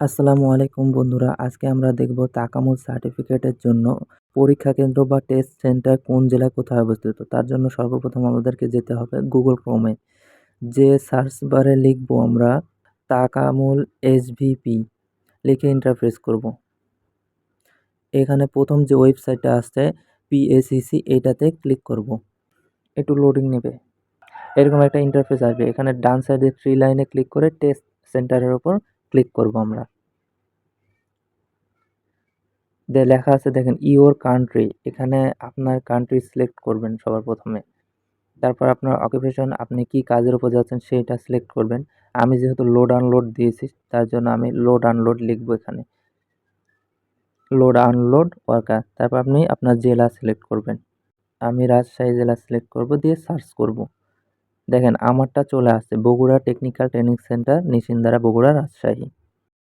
আসসালামু আলাইকুম বন্ধুরা। আজকে আমরা দেখব তাকামুল সার্টিফিকেটের জন্য পরীক্ষা কেন্দ্র বা টেস্ট সেন্টার কোন জেলায় কোথায় অবস্থিত। তার জন্য সর্বপ্রথম আমাদেরকে যেতে হবে গুগল ক্রোমে। যে সার্চ বারে লিখব আমরা তাকামুল এসভিপি লিখে ইন্টারফেস করব। এখানে প্রথম যে ওয়েবসাইটটা আসছে পিএসিসি এটাতে ক্লিক করব। একটু লোডিং নেবে। এরকম একটা ইন্টারফেস আসবে। এখানে ডান সাইডে 3 লাইনে ক্লিক করে টেস্ট সেন্টারের উপর ক্লিক করব আমরা। লেখা আছে দেখেন ইওর কান্ট্রি, এখানে আপনার কান্ট্রি সিলেক্ট করবেন সবার প্রথমে। তারপর আপনার অকুপেশন, আপনি কি কাজের উপর যাচ্ছেন সেটা সিলেক্ট করবেন। আমি যেহেতু লোড আনলোড দিয়েছি তার জন্য আমি লোড আনলোড লিখবো এখানে, লোড আনলোড ওয়ার্কার। তারপর আপনি আপনার জেলা সিলেক্ট করবেন। আমি রাজশাহী জেলা সিলেক্ট করব, দিয়ে সার্চ করব। দেখেন আমারটা চলে আসছে Bogura technical training centre, Nishindara, Bogura, Rajshahi.